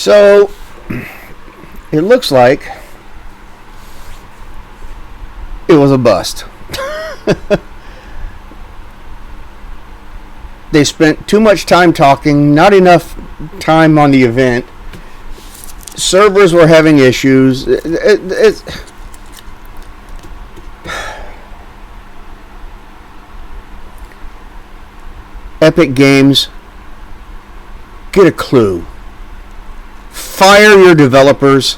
So it looks like it was a bust. They spent too much time talking, not enough time on the event. Servers were having issues. Epic Games, get a clue. Fire your developers.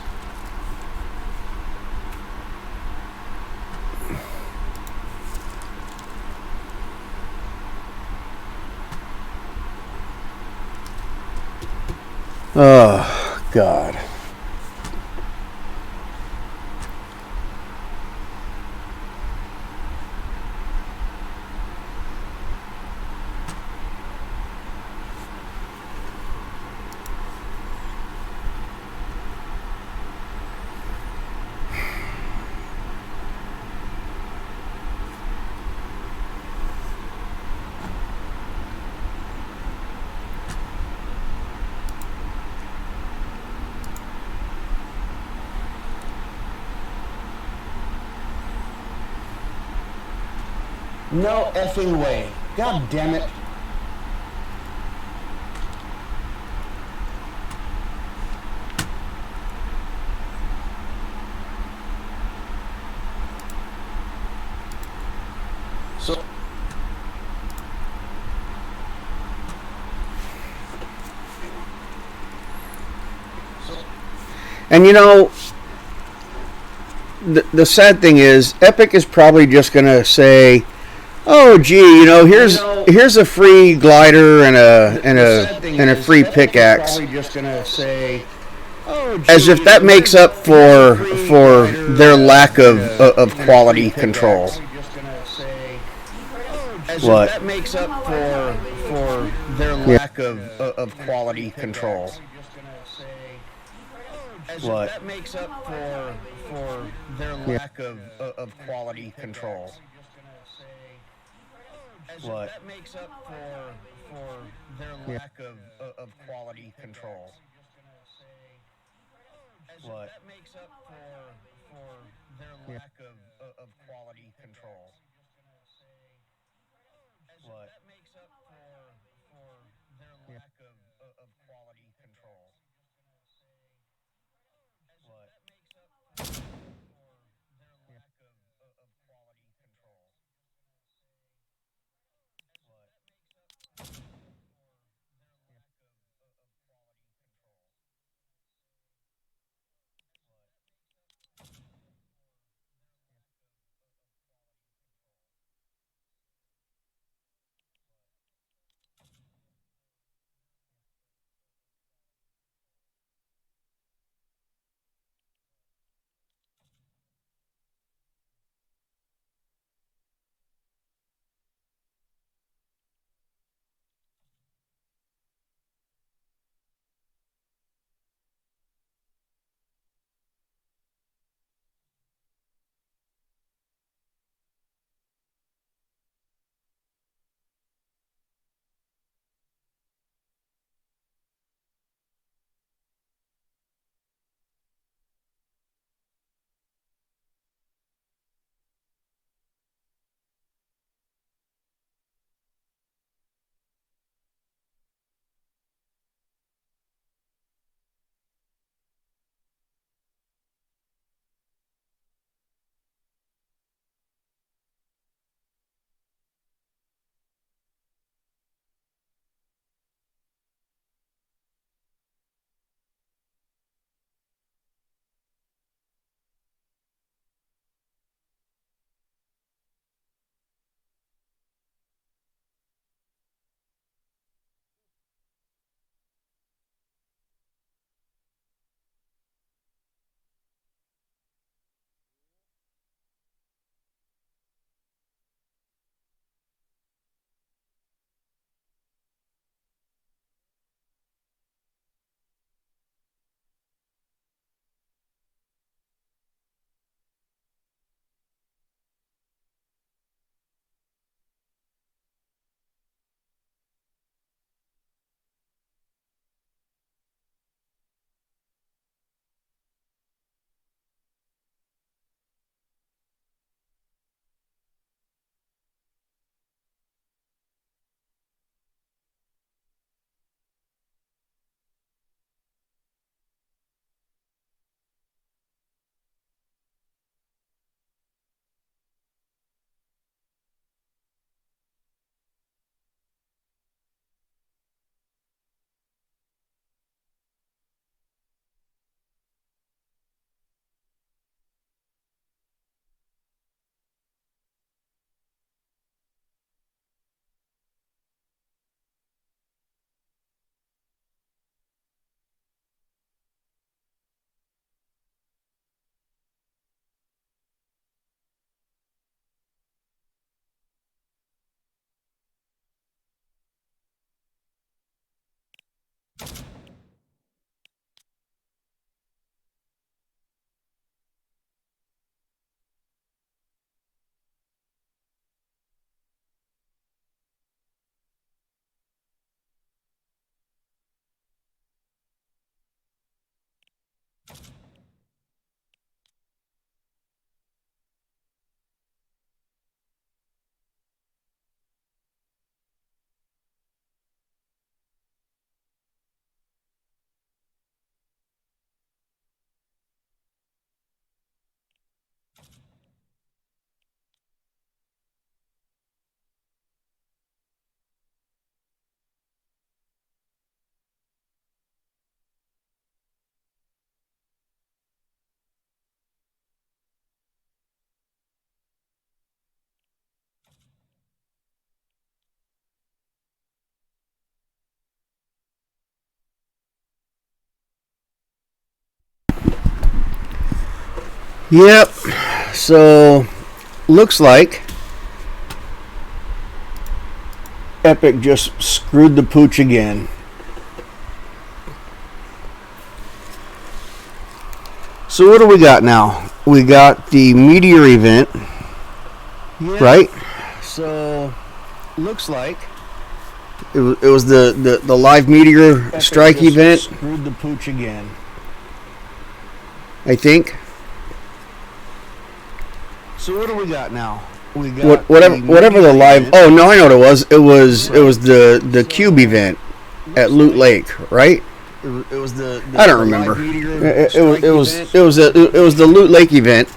Oh, God. No effing way. God damn it. So and you know, the sad thing is, Epic is probably just going to say, "Oh, gee, you know, here's a free glider and a free pickaxe," as if that makes up for their lack of quality control. What? That makes up for their lack of quality control. What? That makes up for their lack of quality control. What? That makes up for their lack of quality control. What? That makes up for their lack of quality control. What? That makes up for their lack of quality control. What? That makes up for their lack of quality control. Yep. So, looks like Epic just screwed the pooch again. So what do we got now? We got the Meteor event, right? So, looks like it was the live Meteor Epic strike event. Screwed the pooch again, I think. So what do we got now? We got whatever the live. Oh no, I know what it was. It was the Cube event at Loot Lake, right? It was I don't remember. It was the Loot Lake event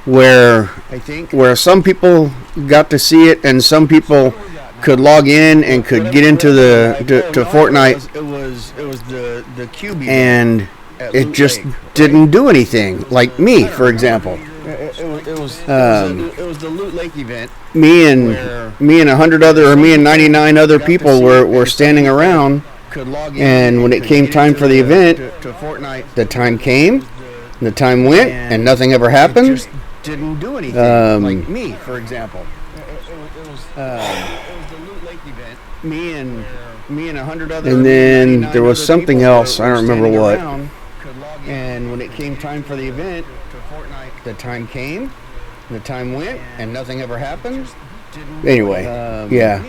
where some people got to see it and some people could log in and could get into to Fortnite. It was the Cube event, and it just didn't do anything. Like me, for example. It was the Loot Lake event. Me and 100 other, or me and 99 other people were standing around, and when it came time for the event, the time came, the time went, and nothing ever happened. Just didn't do anything. Like me, for example. It was the Loot Lake event. Me and 100 other. And then there was something else. I don't remember what. And when it came time for the event, the time came, the time went, and nothing ever happened. Anyway, yeah.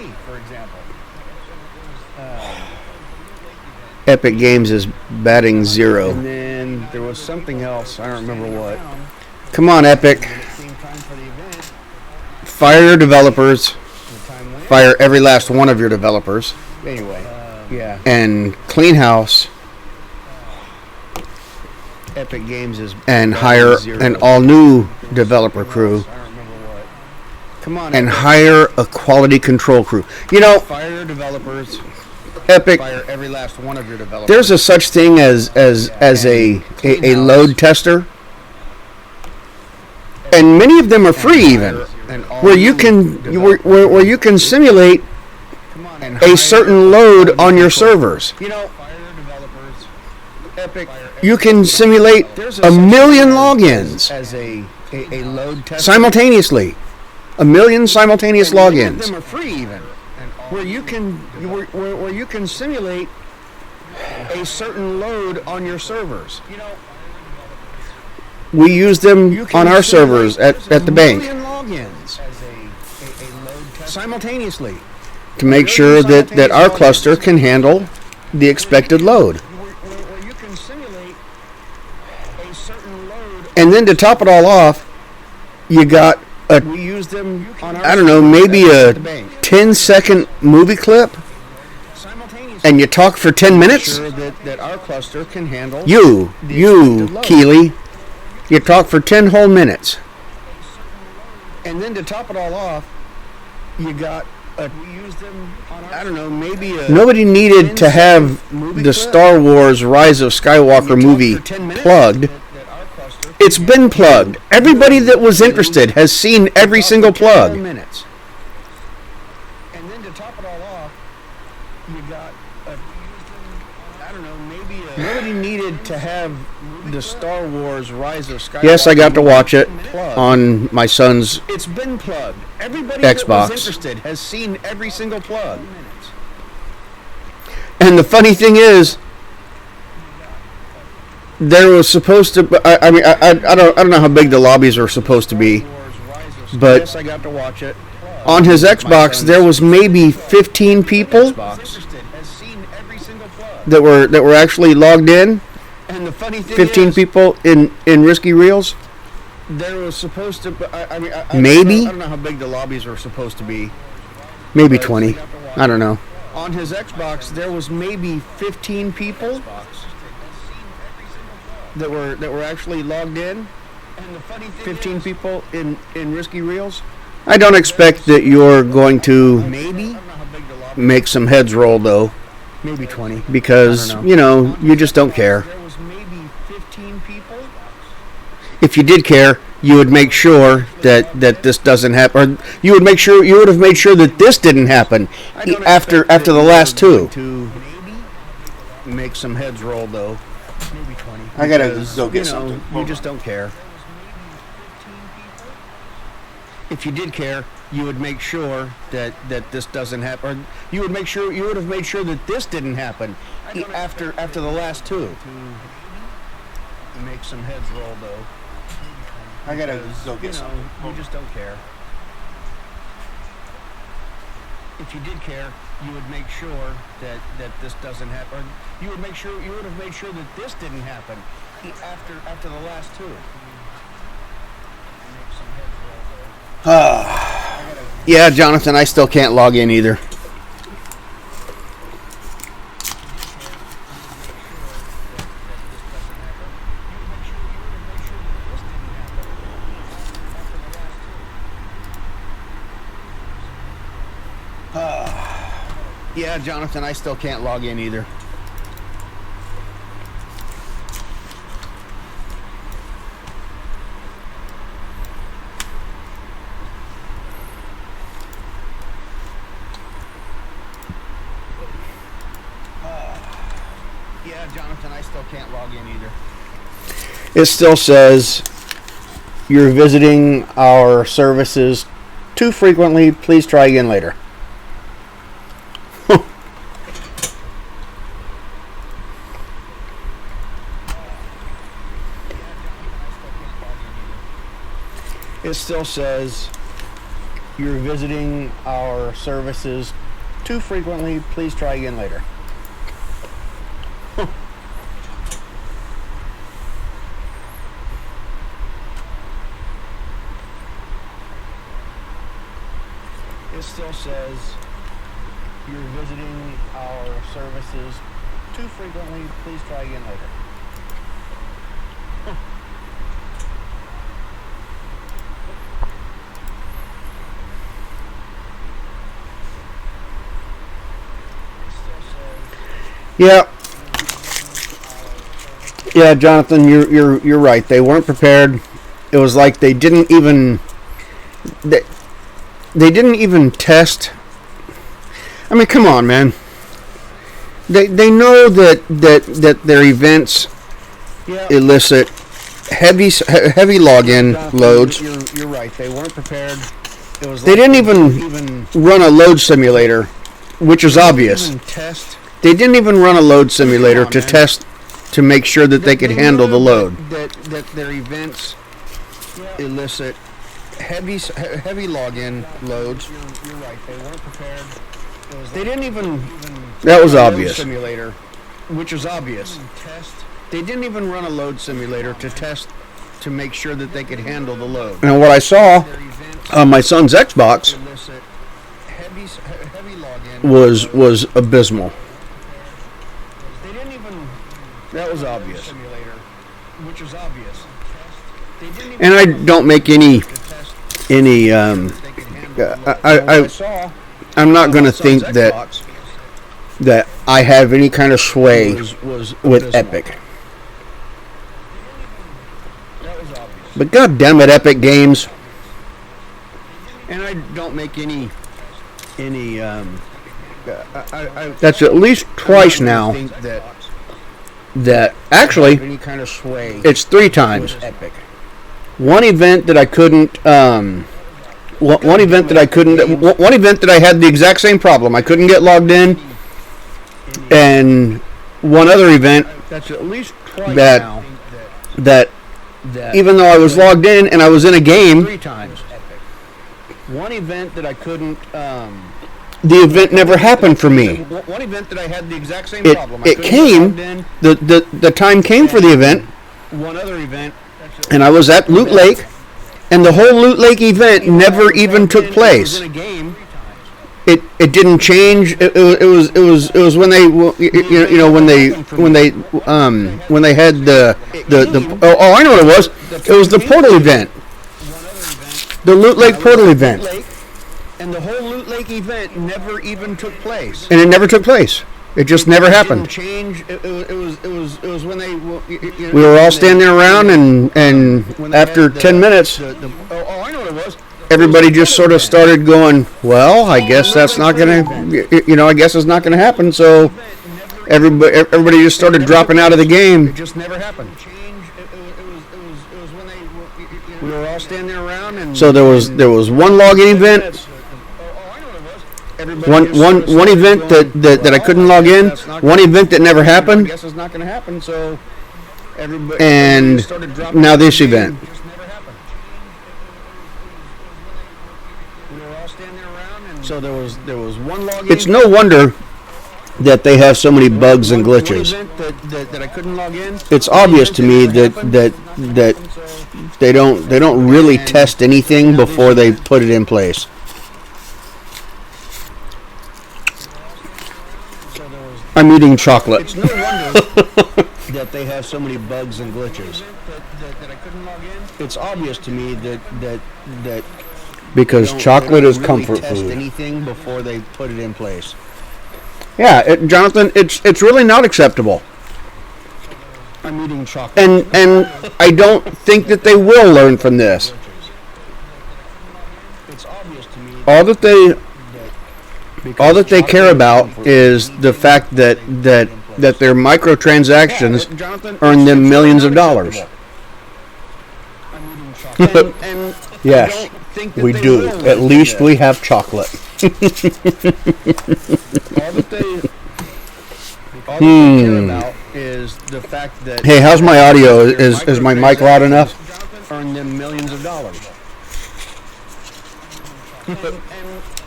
Epic Games is batting 0. And then there was something else. I don't remember what. Come on, Epic. Fire your developers. Fire every last one of your developers. Anyway, yeah. And clean house. Epic Games is and hire an all-new developer crew. Come on, and hire a quality control crew. You know, fire developers. Epic. Fire every last one of your developers. There's a such thing as a load tester, and many of them are free, even where you can simulate a certain load on your servers. You know, Epic. You can simulate a million logins simultaneously. A million simultaneous logins. Them are free even. Where you can simulate a certain load on your servers. We use them on our servers at the bank simultaneously to make sure that our cluster can handle the expected load. And then to top it all off, you got I don't know, maybe a 10-second movie clip, and you talk for 10 minutes. You, Keely, you talk for 10 whole minutes. And then to top it all off, you got I don't know, maybe nobody needed to have the Star Wars Rise of Skywalker movie plugged. It's been plugged. Everybody that was interested has seen every single plug. And then to top it all off, you got I don't know, maybe nobody needed to have the Star Wars Rise of Skywalker. Yes, I got to watch it on my son's It's been plugged. Everybody Xbox. That was interested has seen every single plug. And the funny thing is, there was supposed to. I don't know how big the lobbies are supposed to be, but yes, I got to watch it. On his Xbox, there was maybe 15 people that were actually logged in. And the funny thing 15 people in Risky Reels. There was supposed to. Maybe. I don't know how big the lobbies are supposed to be. Maybe 20. I don't know. On his Xbox, there was maybe 15 people that were actually logged in. And the funny thing 15 people in Risky Reels. I don't expect that you're going to make some heads roll though. Maybe 20. Because, you just don't care. There was maybe 15 people. If you did care, you would make sure that this doesn't happen, or you would have made sure that this didn't happen after the last two. Maybe make some heads roll though. Maybe 20. I gotta go get something. You just don't care. If you did care, you would make sure that this doesn't happen, or you would have made sure that this didn't happen after the last two. Make some heads roll though. I gotta go get some. You just don't care. If you did care, you would make sure that this doesn't happen, or you would have made sure that this didn't happen after the last two. Make some heads roll though. Yeah, Jonathan, I still can't log in either. Yeah, Jonathan, I still can't log in either. Yeah, Jonathan, I still can't log in either. It still says you're visiting our services too frequently. Please try again later. It still says you're visiting our services too frequently. Please try again later. It still says you're visiting our services too frequently. Please try again later. Yeah, Jonathan, you're right. They weren't prepared. It was like they didn't even test. I mean, come on, man. They know that their events elicit heavy login loads. You're right. They weren't prepared. It was they didn't even run a load simulator, which is obvious. They didn't even run a load simulator to test to make sure that they could handle the load. That their events elicit heavy login loads. You're right. They weren't prepared. They didn't even. That was obvious. Simulator, which is obvious. They didn't even run a load simulator to test to make sure that they could handle the load. And what I saw on my son's Xbox was abysmal. That was obvious. Simulator, which is obvious. And I don't make any I'm not going to think that I have any kind of sway with Epic. But God damn it, Epic Games. And I don't make any that's at least twice now. That actually, it's 3 times. One event that I couldn't. One event that I had the exact same problem. I couldn't get logged in, and one other event that even though I was logged in and I was in a game, 3 times. One event that I couldn't. The event never happened for me. One event that I had the exact same problem. It came. The time came for the event. One other event. And I was at Loot Lake, and the whole Loot Lake event never even took place. It didn't change. It was when they when they had the I know what it was. It was the portal event. The Loot Lake portal event. And the whole Loot Lake event never even took place. And it never took place. It just never happened. Change. It was when they. We were all standing around, and after 10 minutes, I know what it was. Everybody just sort of started going, well, I guess that's not gonna, I guess it's not gonna happen. So everybody just started dropping out of the game. It just never happened. We were all standing around, and so there was one login event, one event that I couldn't log in, one event that never happened, I guess it's not going to happen. So everybody and started dropping now this everything. event. We were all standing around, and so there was one login. It's no wonder that they have so many bugs and glitches. One event that I couldn't log in. It's obvious to me that they don't really test anything before they put it in place. I'm eating chocolate. It's no wonder that they have so many bugs and glitches. That I couldn't log in. It's obvious to me that Because they chocolate don't is really comfort test food. anything before they put it in place. Yeah, Jonathan, it's really not acceptable. I'm eating chocolate. And I don't think that they will learn from this. It's obvious to me All that they care about is the fact that their microtransactions earn them millions of dollars. and Yes, we do. At least we have chocolate. all that they care about is the fact that Hey, how's my audio? Is my mic loud enough? earn them millions of dollars.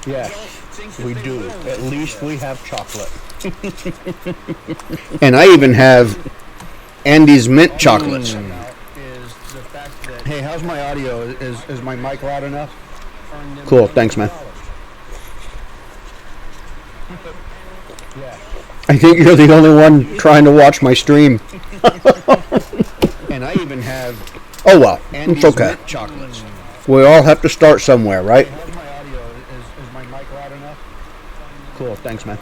Yes, we do. At least we have chocolate. And I even have Andy's mint chocolates. Hey, how's my audio? Is my mic loud enough? Cool, thanks, man. I think you're the only one trying to watch my stream. And I even have Oh well, Andy's it's okay. mint chocolates. We all have to start somewhere, right? How's my audio? Is my mic loud enough? Cool, thanks, man.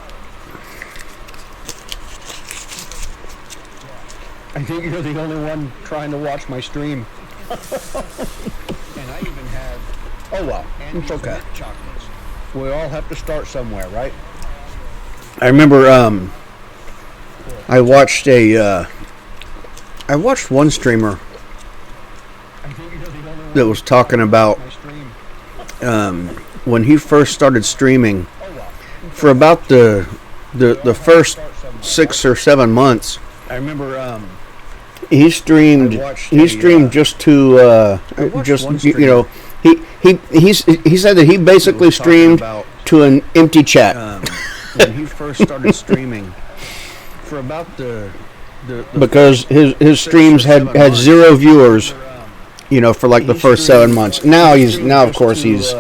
I think you're the only one trying to watch my stream. And I even have Oh well, Andy's it's okay. mint chocolates. We all have to start somewhere, right? I remember I watched one streamer that was talking about when he first started streaming. For about the first 6 or 7 months, I remember he streamed just to he said that he basically streamed to an empty chat. When he first started streaming for about the Because his streams had 0 viewers, for like the first 7 months. Now of course he's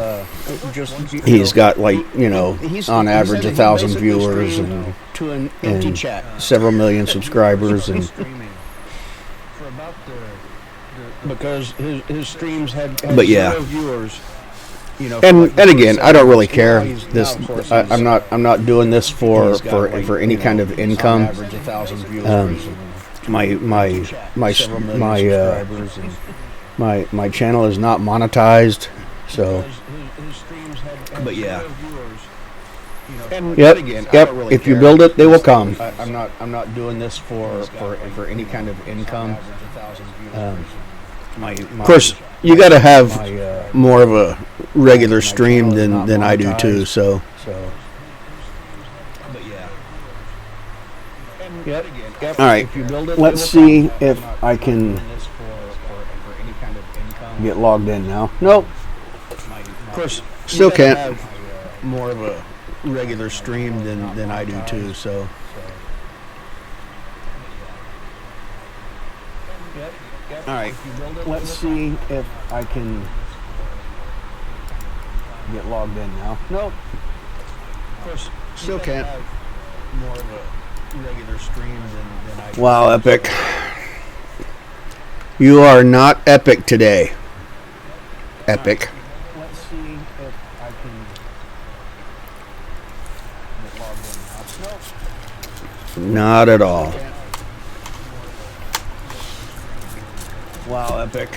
got like on average 1,000 viewers and to an empty chat. several million subscribers, and Because his streams had But yeah. 0 viewers. and again, I don't really care. I'm not doing this for any kind of income. Average 1,000 viewers. My channel is not monetized, so But yeah. yep. If you build it, they will come. I'm not doing this for any kind of income. Of course, you got to have more of a regular stream than I do too. So But yeah. yep. All right. Let's see if I can get logged in now. Nope. Of course, Still you gotta can't. have more of a regular stream than I do too. So. All right. Let's see if I can get logged in now. Nope. Of course, Still you gotta can't. have more of a regular stream than I do. Wow, Epic. You are not epic today. Epic. Let's see if I can get logged in now. Not at all. Wow, Epic.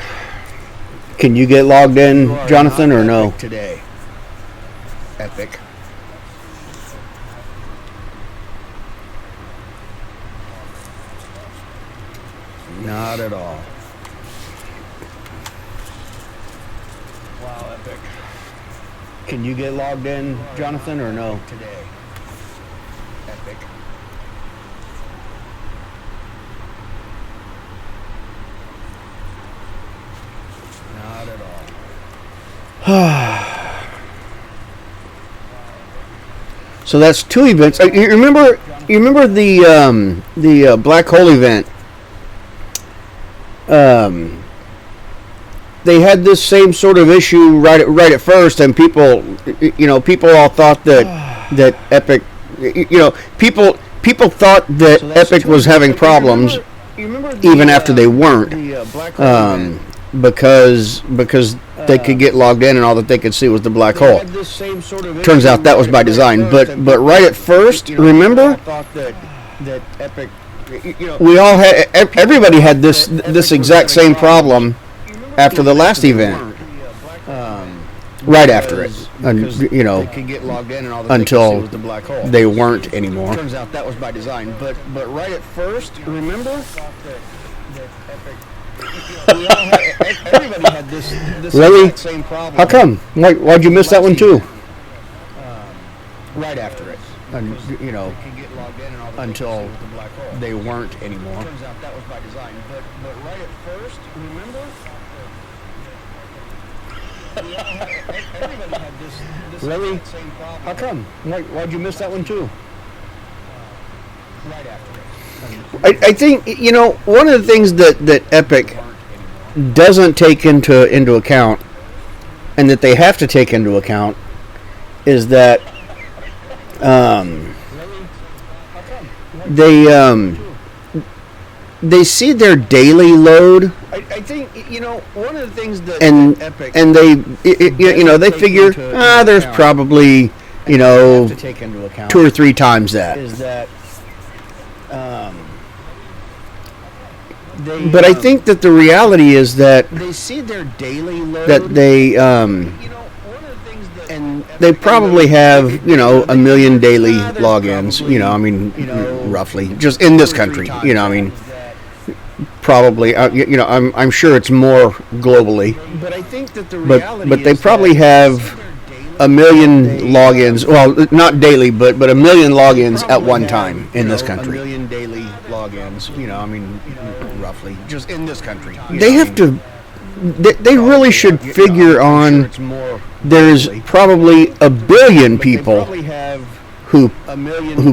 Can you get logged in, You are Jonathan, not or no? epic today. Epic. Not at all. Wow, epic. Can you get logged in, Jonathan, or no? Today. Epic. Not at all. So that's 2 events. You remember the black hole event? They had this same sort of issue right at first, and people all thought that Epic, people thought that Epic was having problems even after they weren't, because they could get logged in and all that they could see was the black hole. Turns out that was by design. But right at first, remember, everybody had this exact same problem after the last event. Right after it, until they weren't anymore. Turns out that was by design. But right at first, remember. Everybody had this really? Same problem. How come? Why'd you miss that one too? Right after it, until they weren't anymore. Turns out that was by design. But right at first, remember. Everybody had this really? Same problem. How come? Why'd you miss that one too? Right after it. I think one of the things that Epic doesn't take into account, and that they have to take into account, is that they see their daily load. I think one of the things that Epic and they figure there's probably to take into account 2 or 3 times that. Is that But I think that the reality is that they see their daily load. that they probably have a million daily logins. Roughly, just in this country. Probably. I'm sure it's more globally. But I think that the reality but they probably have a million logins. Well, not daily, but a million logins at one time in this country. A million daily logins. Roughly, just in this country. They have to. They really should figure on. There's probably a billion people who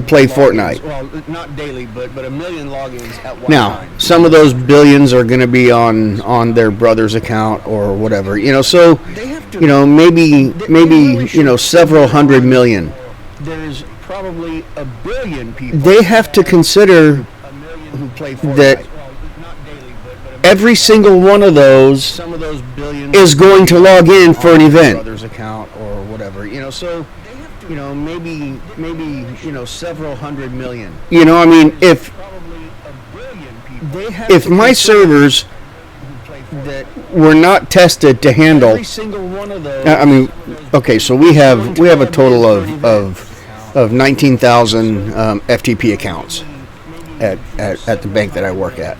play Fortnite. Well, not daily, but a million logins at one now, time. some of those billions are going to be on their brother's account or whatever. So maybe several hundred million. There's probably a billion people. They have to consider who play Fortnite. that every single one of those Some of those billions is going to log in for an event. Brother's account or whatever. So maybe several hundred million. If my servers That were not tested to handle, every single one of those. okay, so we have a total of 19,000 FTP accounts at the bank that I work at.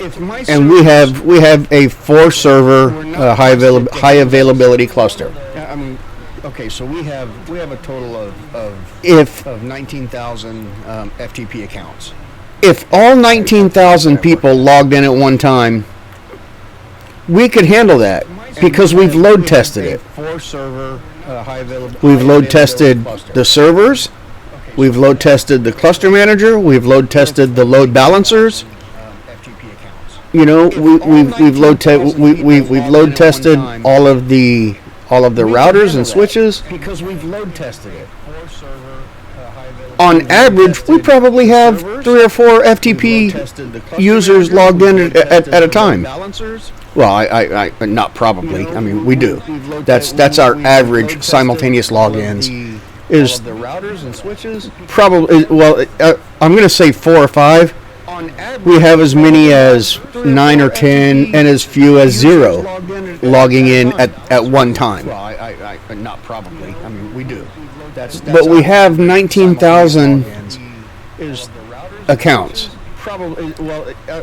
If my And we have a 4-server high availability cluster. okay, so we have a total of If 19,000 FTP accounts. if all 19,000 people logged in at one time, we could handle that because we've load tested it. 4-server high availability. We've load tested the servers. We've load tested the cluster manager. We've load tested the load balancers. FTP accounts. We've load tested all of the routers and switches. Because we've load tested it. 4-server high availability. On average, we probably have 3 or 4 FTP users logged in at a time. Balancers. Well, I not probably. We do. That's our average simultaneous logins. Is the routers and switches. probably I'm going to say 4 or 5. On average, We have as many as 9 or 10, and as few as 0 logging in at one time. Well, I not probably. We do. That's But we have 19,000 is accounts, probably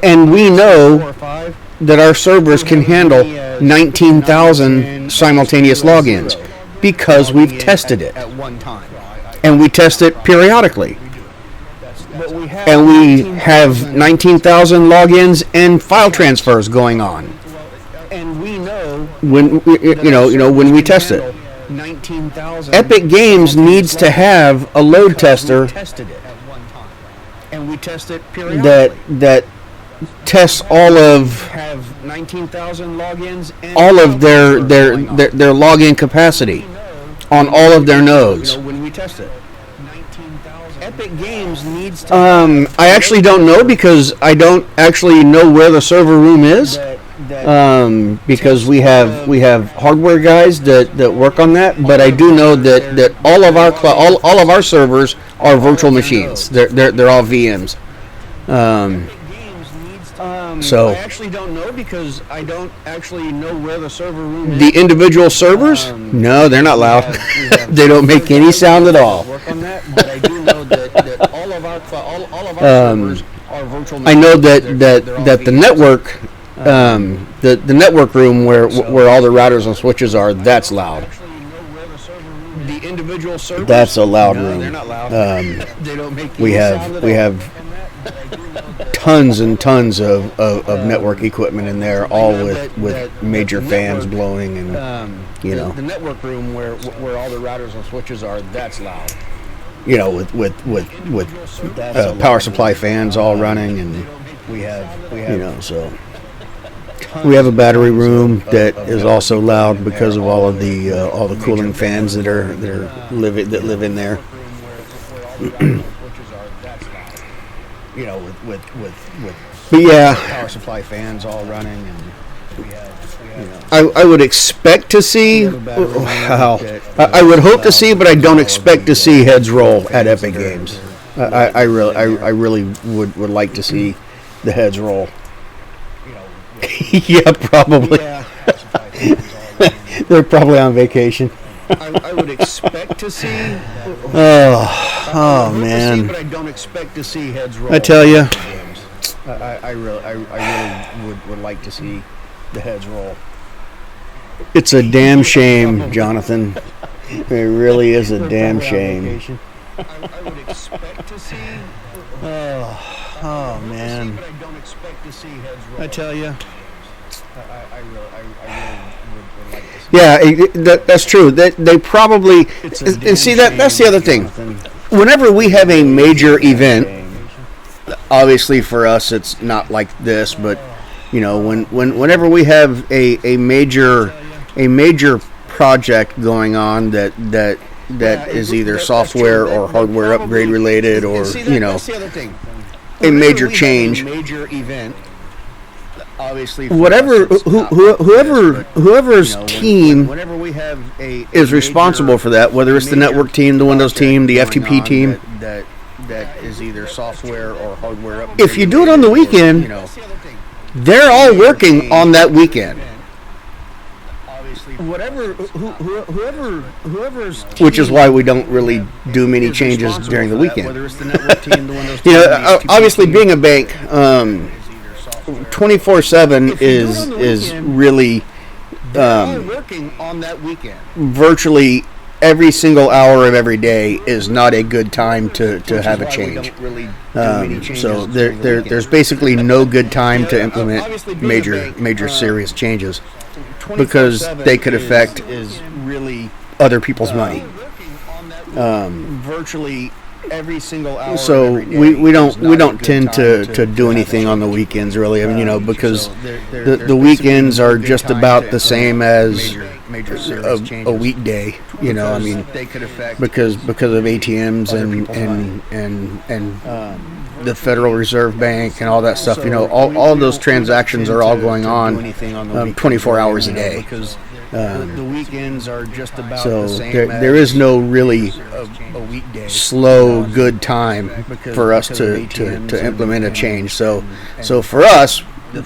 and we know 4 or 5. that our servers can handle 19,000 simultaneous logins because we've tested it. And we test it periodically. And we have 19,000 logins and file transfers going on. And we know when when we test it. Epic Games needs to have a load tester that tests all of their login capacity on all of their nodes. Epic Games needs to I actually don't know because I don't actually know where the server room is. Because we have hardware guys that work on that, but I do know that all of our servers are virtual machines. They're all VMs. So I actually don't know because I don't actually know where the server room is. The individual servers? No, they're not loud. They don't make any sound at all. I know that the network. The network room where all the routers and switches are, that's loud. That's a loud room. We have tons and tons of network equipment in there, all with major fans blowing and The network room where all the routers and switches are, that's loud. With power supply fans all running, and we have so. We have a battery room that is also loud because of all the cooling fans that live in there. But yeah, power supply fans all running, and I would expect to see. I would hope to see, but I don't expect to see heads roll at Epic Games. I really would like to see the heads roll. Yeah, probably. They're probably on vacation. I would expect to see. Oh man! But I don't expect to see heads roll. I tell you, I really would like to see the heads roll. It's a damn shame, Jonathan. It really is a damn shame. I would expect to see. Oh man! I tell you. I really would like to see. Yeah, that's true. They probably and see that's the other thing. Whenever we have a major event, obviously for us it's not like this, but whenever we have a major project going on that is either software or hardware upgrade related, or a major change, obviously whoever's team is responsible for that, whether it's the network team, the Windows team, the FTP team, that is either software or hardware upgrade. If you do it on the weekend, they're all working on that weekend. Whoever's team, which is why we don't really do many changes during the weekend. Whether it's the network team, the Windows team, obviously being a bank, 24/7 is really working on that weekend. Virtually every single hour of every day is not a good time to have a change. So there's basically no good time to implement major serious changes, because they could affect other people's money. Virtually every single hour. So we don't tend to do anything on the weekends, really. I mean, because the weekends are just about the same as a weekday. I mean, because of ATMs and the Federal Reserve Bank and all that stuff. All of those transactions are all going on 24 hours a day. The weekends are just about the same. There is no really slow good time for us to implement a change. So for us,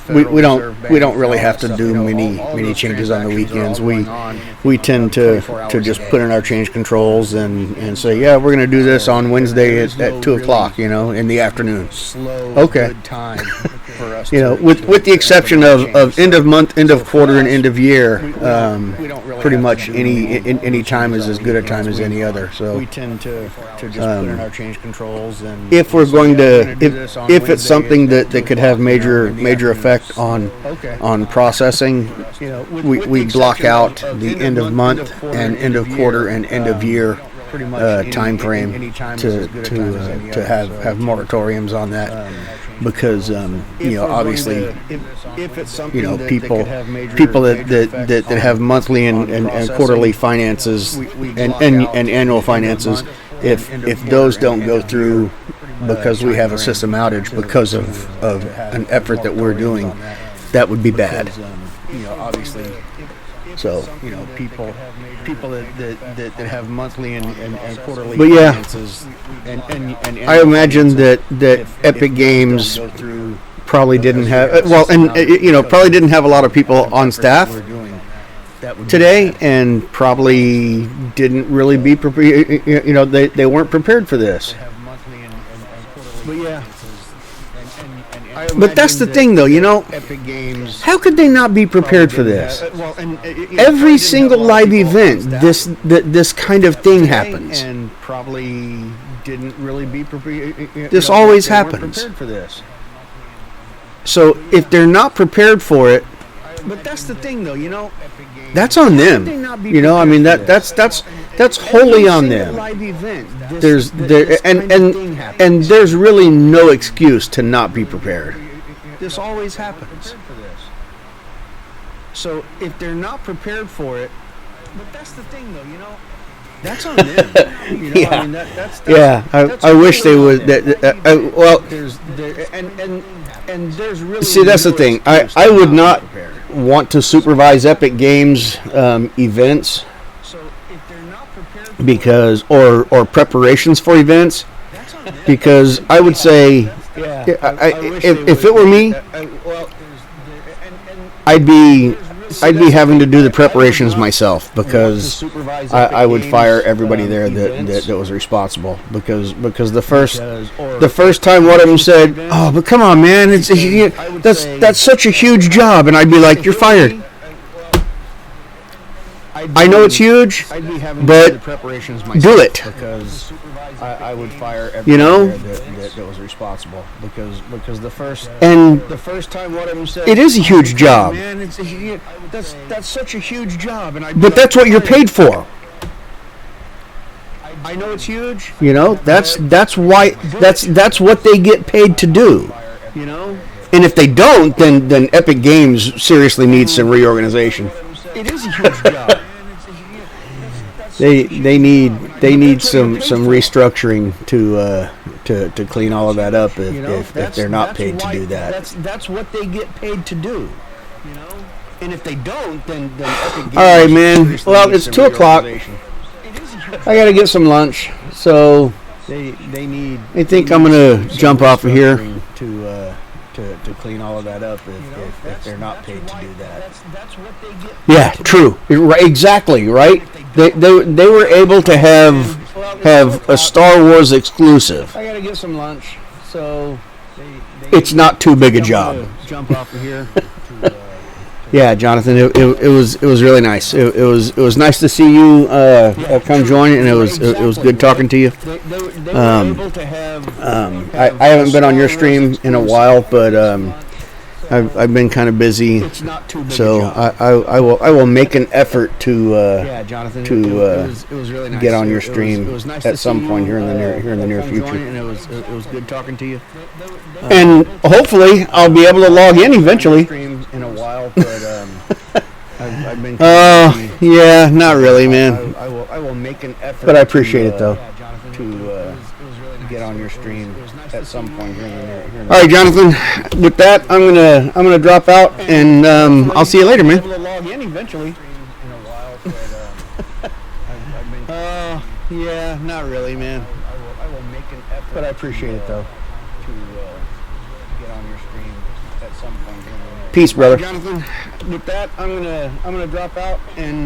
we don't really have to do many changes on the weekends. We tend to just put in our change controls and say, yeah, we're going to do this on Wednesday at 2:00, in the afternoon. Okay. you know, with the exception of end of month, end of quarter, and end of year, pretty much any time is as good a time as any other. So we tend to just put in our change controls, and if we're going to, if it's something that could have major effect on processing, we block out the end of month and end of quarter and end of year time frame to have moratoriums on that, because obviously people that have monthly and quarterly finances and annual finances, if those don't go through because we have a system outage because of an effort that we're doing, that would be bad. Obviously, so people that have monthly and quarterly finances, and I imagine that Epic Games probably didn't have probably didn't have a lot of people on staff today, and probably didn't really be prepared. They weren't prepared for this. But that's the thing, though. How could they not be prepared for this? Every single live event, this kind of thing happens. And probably didn't really be prepared. This always happens. So if they're not prepared for it, but that's the thing, though. That's on them. I mean that's wholly on them. And there's really no excuse to not be prepared. This always happens. So if they're not prepared for it, but that's the thing, though. That's on them. I wish they would. There's really see, that's the thing. I would not want to supervise Epic Games events, because or preparations for events, because I would say, if it were me, I'd be having to do the preparations myself, because I would fire everybody there that was responsible, because the first time one of them said, "Oh, but come on, man, that's such a huge job," and I'd be like, "You're fired." I know it's huge, but do it. Because I would fire everyone that was responsible, because the first time one of them said, it is a huge job. Man, that's such a huge job, but that's what you're paid for. I know it's huge. That's why that's what they get paid to do. And if they don't, then Epic Games seriously needs some reorganization. It is a huge job. They need some restructuring to clean all of that up if they're not paid to do that. That's what they get paid to do. And if they don't, then Epic Games. All right, man. Well, it's 2:00. I gotta get some lunch, so I think I'm gonna jump off of here to clean all of that up if they're not paid to do that. That's what they get. Yeah, true. Right, exactly. Right. They were able to have a Star Wars exclusive. I gotta get some lunch, so it's not too big a job. Jump off of here. Yeah, Jonathan, it was really nice. It was nice to see you come join, and it was good talking to you. I haven't been on your stream in a while, but I've been kind of busy, so I will make an effort to get on your stream at some point here in the near future. And it was good talking to you. And hopefully I'll be able to log in eventually. In a while, but I've been. Yeah, not really, man. I will make an effort. But I appreciate it though. To get on your stream at some point here in the near. All right, Jonathan. With that, I'm gonna drop out, and I'll see you later, man. Log in eventually. Yeah, not really, man. I will make an effort. But I appreciate it though. To get on your stream at some point here in the near. Peace, brother. Jonathan. With that, I'm gonna drop out, and